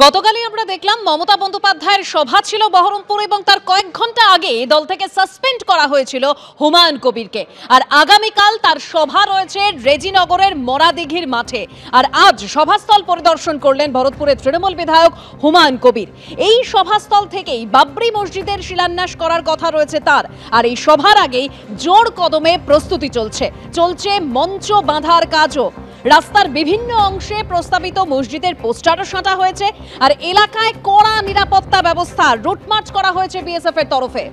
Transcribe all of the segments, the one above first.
গতকালই আমরা দেখলাম মমতা বন্দ্যোপাধ্যায়ের সভা ছিল বহরমপুর এবং তার কয়েক ঘন্টা আগে দল থেকে সাসপেন্ড করা হয়েছিল হুমায়ুন কবিরকে। আর আগামীকাল তার সভা রয়েছে রেজিনগরের মরাদিঘির মাঠে। আর আজ সভাস্থল পরিদর্শন করলেন ভরতপুরের তৃণমূল বিধায়ক হুমায়ুন কবির। এই সভাস্থল থেকেই বাবরি মসজিদের শিলান্যাস করার কথা রয়েছে তার। আর এই সভার আগেই জোর কদমে প্রস্তুতি চলছে মঞ্চ বাঁধার কাজও। রাস্তার বিভিন্ন অংশে প্রস্তাবিত মসজিদের পোস্টারও সাঁটা হয়েছে। আর এলাকায় কড়া নিরাপত্তা ব্যবস্থা, রুটমার্চ করা হয়েছে বিএসএফ এর তরফে।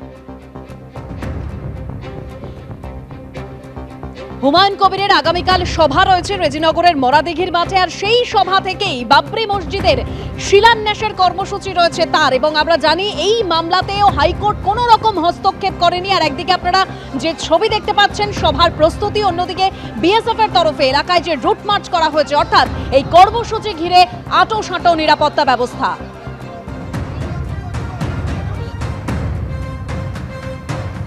হুমায়ুন কবিরের আগামীকাল সভা রয়েছে রেজিনগরের মরাদিঘির মাঠে। আর সেই সভা থেকেই বাবরি মসজিদের শিলান্যাসের কর্মসূচি রয়েছে তার। এবং আমরা জানি এই মামলাতেও হাইকোর্ট কোনো রকম হস্তক্ষেপ করেনি। আর একদিকে আপনারা যে ছবি দেখতে পাচ্ছেন সভার প্রস্তুতি, অন্যদিকে বিএসএফ এর তরফে এলাকায় যে রুট মার্চ করা হয়েছে, অর্থাৎ এই কর্মসূচি ঘিরে আঁটো নিরাপত্তা ব্যবস্থা।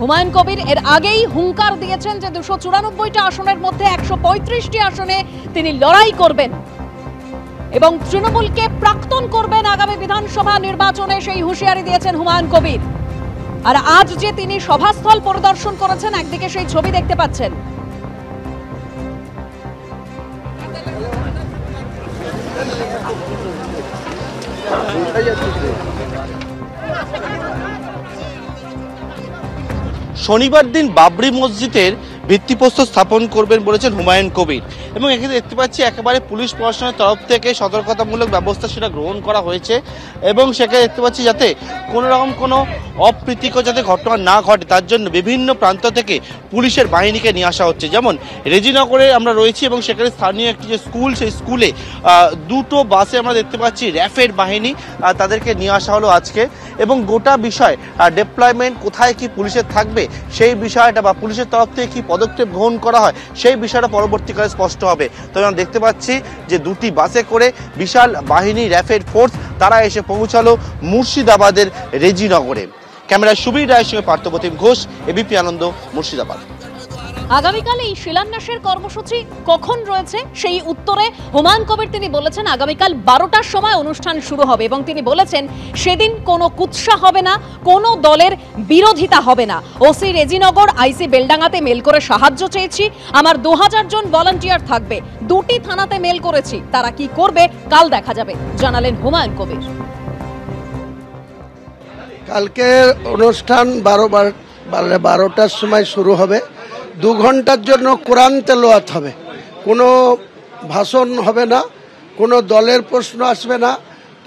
হুমায়ুন কবির এর আগেই হুঙ্কার দিয়েছেন যে 294টা আসনের মধ্যে 135টি আসনে তিনি লড়াই করবেন এবং তৃণমূলকে প্রাক্তন করবেন আগামী বিধানসভা নির্বাচনে, সেই হুঁশিয়ারি দিয়েছেন হুমায়ুন কবির। আর আজ যে তিনি সভাস্থল পরিদর্শন করেছেন, একদিকে সেই ছবি দেখতে পাচ্ছেন। শনিবার দিন বাবরি মসজিদের ভিত্তিপ্রস্তর স্থাপন করবেন বলেছেন হুমায়ুন কবির। এবং এখানে দেখতে পাচ্ছি একেবারে পুলিশ প্রশাসনের তরফ থেকে সতর্কতামূলক ব্যবস্থা সেটা গ্রহণ করা হয়েছে। এবং সেখানে দেখতে পাচ্ছি যাতে কোনো রকম কোনো অপ্রীতিকর যাতে ঘটনা না ঘটে তার জন্য বিভিন্ন প্রান্ত থেকে পুলিশের বাহিনীকে নিয়ে আসা হচ্ছে। যেমন রেজিনগরে আমরা রয়েছি এবং সেখানে স্থানীয় একটি যে স্কুল, সেই স্কুলে দুটো বাসে আমরা দেখতে পাচ্ছি র্যাফের বাহিনী, তাদেরকে নিয়ে আসা হলো আজকে। এবং গোটা বিষয় ডিপ্লয়মেন্ট কোথায় কি পুলিশের থাকবে সেই বিষয়টা বা পুলিশের তরফ থেকে কি পদক্ষেপ গ্রহণ করা হয় সেই বিষয়টা পরবর্তীকালে স্পষ্ট হবে। তবে আমরা দেখতে পাচ্ছি যে দুটি বাসে করে বিশাল বাহিনী র্যাফের ফোর্স তারা এসে পৌঁছালো মুর্শিদাবাদের রেজিনগরে। ক্যামেরায় সুবীর রায়ের সঙ্গে পার্থপ্রতিম ঘোষ, এবিপি আনন্দ, মুর্শিদাবাদ। আগামীকাল এই শিলান্যাসের কর্মসূচি কখন রয়েছে সেই উত্তরে হুমায়ুন কবির তিনি বলেছেন আগামীকাল 12টার সময় অনুষ্ঠান শুরু হবে। এবং তিনি বলেছেন সেদিন কোনো কুৎসা হবে না, কোনো দলের বিরোধিতা হবে না। ওসি রেজিনগর, আইসি বেলডাঙ্গাতে মেল করে সাহায্য চেয়েছি। আমার 2000 জন ভলান্টিয়ার থাকবে। দুটি থানাতে মেল করেছি, তারা কি করবে কাল দেখা যাবে, জানালেন হুমায়ুন কবির। কালকে অনুষ্ঠান 12টার সময় শুরু হবে। 2 ঘন্টার জন্য কোরআন তেলাওয়াত হবে। কোনো ভাষণ হবে না, কোনো দলের প্রশ্ন আসবে না,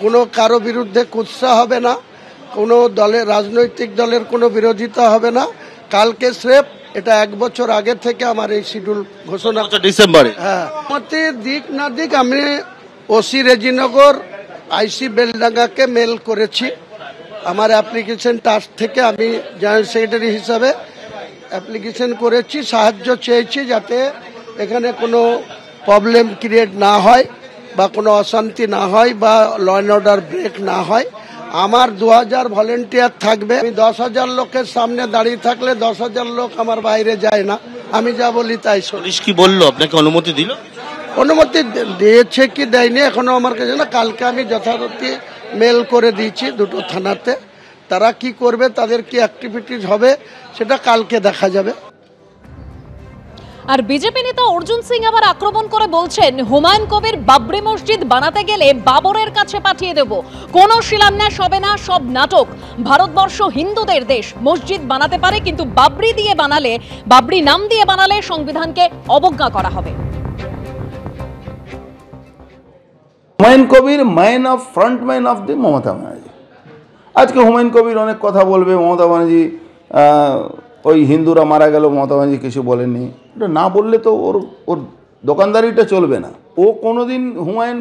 কোনো কারো বিরুদ্ধে কুৎসা হবে না, কোনো দলের রাজনৈতিক দলের কোনো বিরোধিতা হবে না। কালকে স্রেফ এটা 1 বছর আগে থেকে আমার এই শিডিউল ঘোষণা ডিসেম্বরে। হ্যাঁ, মতে দিক না দিক আমি ওসি রেজিনগর, আইসি বেলডাঙ্গাকে মেল করেছি। আমার অ্যাপ্লিকেশন টাস্ক থেকে আমি জয়েন্ট সেক্রেটারি হিসাবে অ্যাপ্লিকেশন করেছি, সাহায্য চেয়েছি যাতে এখানে কোনো প্রবলেম ক্রিয়েট না হয় বা কোনো অশান্তি না হয় বা ল অ্যান্ড অর্ডার ব্রেক না হয়। আমার 2000 ভলেন্টিয়ার থাকবে। আমি 10,000 লোকের সামনে দাঁড়িয়ে থাকলে 10,000 লোক আমার বাইরে যায় না, আমি যা বলি তাই। পুলিশ কি বললো, আপনাকে অনুমতি দিল? অনুমতি দিয়েছে কি দেয়নি এখনো আমার কাছে না। কালকে আমি যথারীতি মেল করে দিয়েছি দুটো থানাতে। তারা কি করবে, তাদের কি অ্যাক্টিভিটিস হবে সেটা কালকে দেখা যাবে। আর বিজেপি নেতা অর্জুন সিং আবার আক্রমণ করে বলছেন হুমায়ুন কবির বাবরি মসজিদ বানাতে গেলে বাবরের কাছে পাঠিয়ে দেব, কোনো শিলান্যাস হবে না, সব নাটক। ভারতবর্ষ হিন্দুদের দেশ, মসজিদ বানাতে পারে কিন্তু বাবরি নাম দিয়ে বানালে সংবিধানকে অবজ্ঞা করা হবে। Humayun Kabir frontman of the Mamata Banerjee. আজকে হুমায়ুন কবির অনেক কথা বলবে, মমতা ব্যানার্জি ওই হিন্দুরা মারা গেল, মমতা ব্যানার্জি কিছু বলেনি। এটা না বললে তো ওর দোকানদারিটা চলবে না। ও কোনোদিন হুমায়ুন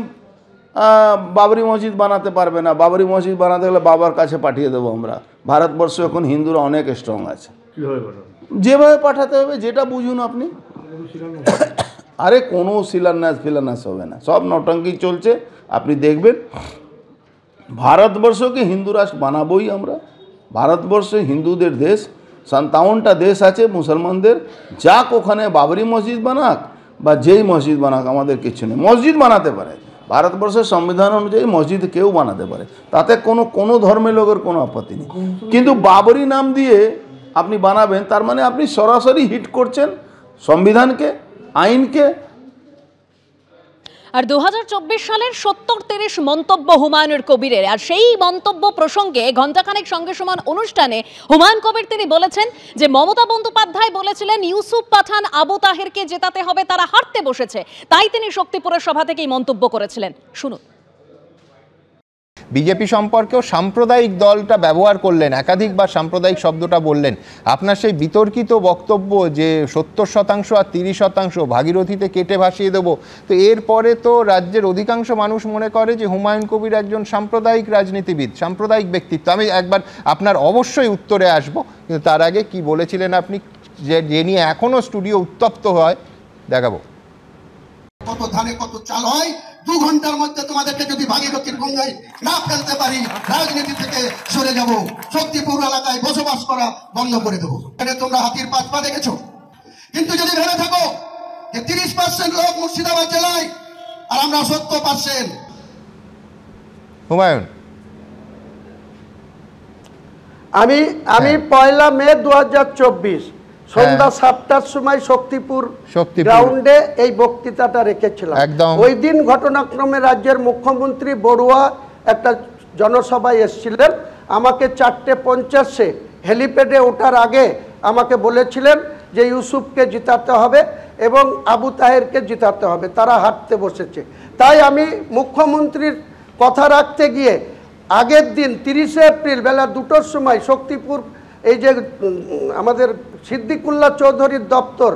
বাবরি মসজিদ বানাতে পারবে না। বাবরি মসজিদ বানাতে গেলে বাবার কাছে পাঠিয়ে দেবো আমরা। ভারতবর্ষে এখন হিন্দুরা অনেক স্ট্রং আছে, যেভাবে পাঠাতে হবে যেটা বুঝুন আপনি। আরে কোনো শিলান্যাস হবে না, সব নটঙ্কি চলছে। আপনি দেখবেন ভারতবর্ষকে হিন্দু রাষ্ট্র বানাবোই আমরা। ভারতবর্ষে হিন্দুদের দেশ, 57টা দেশ আছে মুসলমানদের। যাক ওখানে বাবরি মসজিদ বানাক বা যেই মসজিদ বানাক, আমাদের কিছু নেই। মসজিদ বানাতে পারে, ভারতবর্ষের সংবিধান অনুযায়ী মসজিদ কেউ বানাতে পারে, তাতে কোনো ধর্মের লোকের কোনো আপত্তি নেই। কিন্তু বাবরি নাম দিয়ে আপনি বানাবেন, তার মানে আপনি সরাসরি হিট করছেন সংবিধানকে, আইনকে। আর 2024 সালের 70-30 মন্তব্য হুমায়ুনের কবিরের, আর সেই মন্তব্য প্রসঙ্গে ঘণ্টাখানেক সঙ্গে সমান অনুষ্ঠানে হুমায়ুন কবির তিনি বলেছেন যে মমতা বন্দ্যোপাধ্যায় বলেছিলেন ইউসুফ পাঠান আবু তাহেরকে জেতাতে হবে, তারা হারতে বসেছে, তাই তিনি শক্তিপুরের সভা থেকেই মন্তব্য করেছিলেন। শুনুন। বিজেপি সম্পর্কেও সাম্প্রদায়িক দলটা ব্যবহার করলেন, একাধিকবার সাম্প্রদায়িক শব্দটা বললেন। আপনার সেই বিতর্কিত বক্তব্য যে 70% আর 30% ভাগীরথীতে কেটে ভাসিয়ে দেবো, তো এরপরে তো রাজ্যের অধিকাংশ মানুষ মনে করে যে হুমায়ুন কবির একজন সাম্প্রদায়িক রাজনীতিবিদ, সাম্প্রদায়িক ব্যক্তিত্ব। আমি একবার আপনার অবশ্যই উত্তরে আসবো, কিন্তু তার আগে কি বলেছিলেন আপনি, যে নিয়ে এখনো স্টুডিও উত্তপ্ত হয়, দেখাবো। কত ধানে কত চাল হয়, 2 ঘন্টার মধ্যে তোমাদেরকে যদি ভাগীরথীর গঙ্গায় না ফেলতে পারি, রাজনীতি থেকে সরে যাব, শক্তিপুর এলাকায় বসবাস করা বন্ধ করে দেবো। এখানে তোমরা হাতির 5 পা দেখেছো, কিন্তু যদি ভেবে থাকো যে 30% লোক মুর্শিদাবাদ জেলায় আর আমরা 70%। হুমায়ুন, আমি 1 মে 2024 সন্ধ্যা 7টার সময় শক্তিপুর গ্রাউন্ডে এই বক্তৃতাটা রেখেছিলাম। ওই দিন ঘটনাক্রমে রাজ্যের মুখ্যমন্ত্রী বড়ুয়া একটা জনসভায় এসেছিলেন। আমাকে 4:50 হেলিপ্যাডে ওঠার আগে আমাকে বলেছিলেন যে ইউসুফকে জিতাতে হবে এবং আবু তাহেরকে জিতাতে হবে, তারা হাঁটতে বসেছে। তাই আমি মুখ্যমন্ত্রীর কথা রাখতে গিয়ে আগের দিন 30 এপ্রিল বেলা 2টোর সময় শক্তিপুর, এই যে আমাদের সিদ্দিকুল্লাহ চৌধুরীর দপ্তর,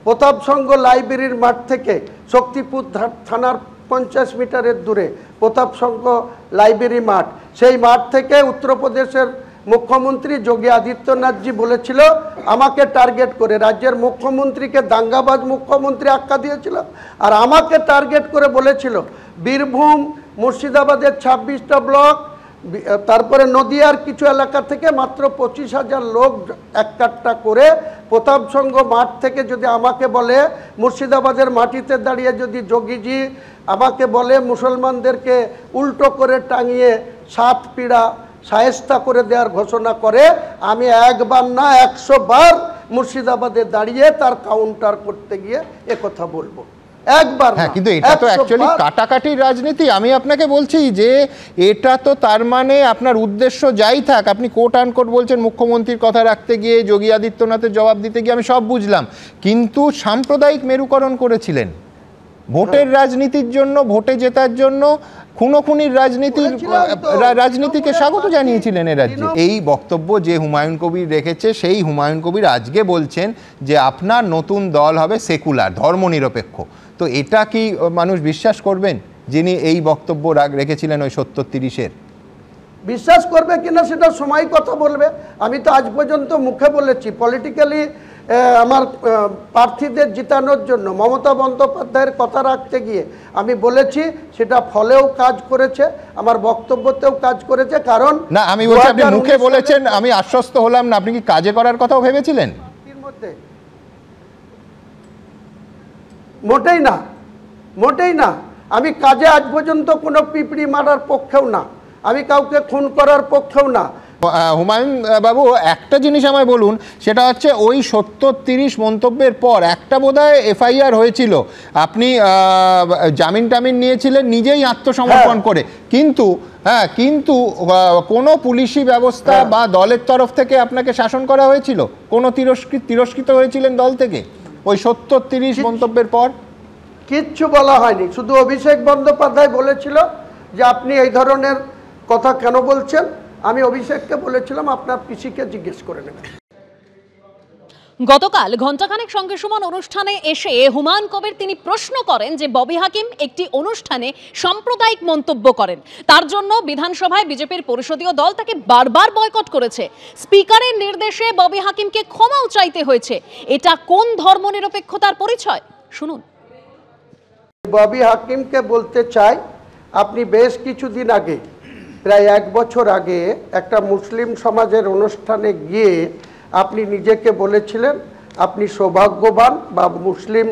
প্রতাপ সংঘ লাইব্রেরির মাঠ থেকে শক্তিপুর থানার 50 মিটারের দূরে প্রতাপ সংঘ লাইব্রেরি মাঠ, সেই মাঠ থেকে উত্তরপ্রদেশের মুখ্যমন্ত্রী যোগী আদিত্যনাথজি বলেছিল আমাকে টার্গেট করে, রাজ্যের মুখ্যমন্ত্রীকে দাঙ্গাবাজ মুখ্যমন্ত্রী আখ্যা দিয়েছিল, আর আমাকে টার্গেট করে বলেছিল বীরভূম, মুর্শিদাবাদের 26টা ব্লক, তারপরে নদিয়ার কিছু এলাকা থেকে মাত্র 25,000 লোক একটা করে প্রতাপ সংঘ মাঠ থেকে যদি আমাকে বলে, মুর্শিদাবাদের মাটিতে দাঁড়িয়ে যদি যোগীজি আমাকে বলে মুসলমানদেরকে উল্টো করে টাঙিয়ে 7 পীড়া শায়েস্তা করে দেওয়ার ঘোষণা করে, আমি একবার না 100 বার মুর্শিদাবাদে দাঁড়িয়ে তার কাউন্টার করতে গিয়ে একথা বলবো। একবার। হ্যাঁ, কিন্তু এটা তো অ্যাকচুয়ালি কাটাকাটির রাজনীতি। আমি আপনাকে বলছি যে এটা তো তার মানে আপনার উদ্দেশ্য যাই থাক, আপনি কোট আনকোট বলছেন মুখ্যমন্ত্রীর কথা রাখতে গিয়ে, যোগী আদিত্যনাথের জবাব দিতে গিয়ে, আমি সব বুঝলাম, কিন্তু সাম্প্রদায়িক মেরুকরণ করেছিলেন ভোটের রাজনীতির জন্য, ভোটে জেতার জন্য খুনোখুনির রাজনীতিকে স্বাগত জানিয়েছিলেন এ রাজ্যে। এই বক্তব্য যে হুমায়ুন কবির রেখেছে, সেই হুমায়ুন কবির আজকে বলছেন যে আপনার নতুন দল হবে সেকুলার, ধর্মনিরপেক্ষ। তো এটা কি মানুষ বিশ্বাস করবেন, যিনি এই বক্তব্য রেখেছিলেন ওই 70-30-এর? বিশ্বাস করবে কিনা সেটা সময় কথা বলবে। আমি তো আজ পর্যন্ত মুখে বলেছি, পলিটিক্যালি আমার প্রার্থীদের জিতানোর জন্য মমতা বন্দ্যোপাধ্যায়ের কথা রাখতে গিয়ে আমি বলেছি, সেটা ফলেও কাজ করেছে, আমার বক্তব্যতেও কাজ করেছে। কারণ না, আমি বলছি আপনি মুখে বলেছেন, আমি আশ্বস্ত হলাম না, আপনি কি কাজে করার কথাও ভেবেছিলেন? মোটেই না, মোটেই না। আমি কাজে আজ পর্যন্ত কোনো পিঁপড়ি মারার পক্ষেও না, আমি কাউকে খুন করার পক্ষেও না। হুমায়ুন বাবু, একটা জিনিস আমায় বলুন, সেটা হচ্ছে ওই 70-30 মন্তব্যের পর একটা বোধহয় FIR হয়েছিল, আপনি জামিন টামিন নিয়েছিলেন নিজেই আত্মসমর্পণ করে, কিন্তু কোনো পুলিশি ব্যবস্থা বা দলের তরফ থেকে আপনাকে শাসন করা হয়েছিল? কোনো তিরস্কৃত হয়েছিলেন দল থেকে ওই 70-30 মন্তব্যের পর? কিচ্ছু বলা হয়নি, শুধু অভিষেক বন্দ্যোপাধ্যায় বলেছিল যে আপনি এই ধরনের কথা কেন বলছেন। আমি অভিষেককে বলেছিলাম আপনার পিসিকে জিজ্ঞেস করে নেবেন। গতকাল ঘণ্টাখানেক সঙ্গে সমান অনুষ্ঠানে এসে হুমায়ুন কবির তিনি প্রশ্ন করেন যে ববি হাকিম একটি অনুষ্ঠানে সাম্প্রদায়িক মন্তব্য করেন, তার জন্য বিধানসভায় বিজেপির পরিষদীয় দল তাকে বারবার বয়কট করেছে, স্পিকারের নির্দেশে ববি হাকিমকে ক্ষমাও চাইতে হয়েছে। এটা কোন ধর্মনিরপেক্ষতার পরিচয়? শুনুন। ববি হাকিমকে বলতে চাই, আপনি বেশ কিছুদিন আগে, প্রায় 1 বছর আগে একটা মুসলিম সমাজের অনুষ্ঠানে গিয়ে আপনি নিজেকে বলেছিলেন আপনি সৌভাগ্যবান বা মুসলিম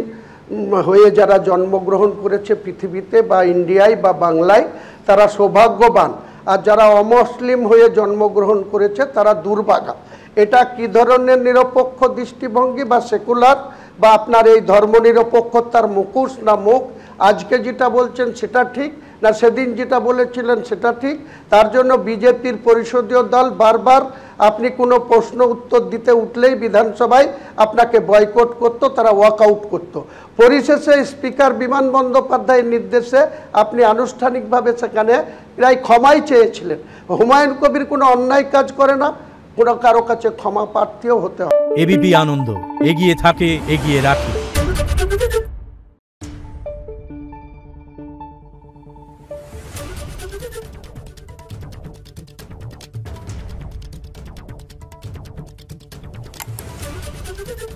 হয়ে যারা জন্মগ্রহণ করেছে পৃথিবীতে বা ইন্ডিয়ায় বা বাংলায় তারা সৌভাগ্যবান, আর যারা অমুসলিম হয়ে জন্মগ্রহণ করেছে তারা দুর্ভাগা। এটা কি ধরনের নিরপেক্ষ দৃষ্টিভঙ্গি বা সেকুলার বা আপনার এই ধর্মনিরপেক্ষতার মুখোশ না মুখ? আজকে যেটা বলছেন সেটা ঠিক না সেদিন যেটা বলেছিলেন সেটা ঠিক? তার জন্য বিজেপির পরিষদীয় দল বারবার আপনি কোনো প্রশ্ন উত্তর দিতে উঠলেই বিধানসভায় আপনাকে বয়কট করত, তারা ওয়াকআউট করত। পরিশেষে স্পিকার বিমান বন্দ্যোপাধ্যায়ের নির্দেশে আপনি আনুষ্ঠানিকভাবে সেখানে প্রায় ক্ষমাই চেয়েছিলেন। হুমায়ুন কবির কোনো অন্যায় কাজ করে না, কোনো কারো কাছে ক্ষমা প্রার্থীও হতে হবে। এবিপি আনন্দ, এগিয়ে থাকে, এগিয়ে রাখে। Thank you.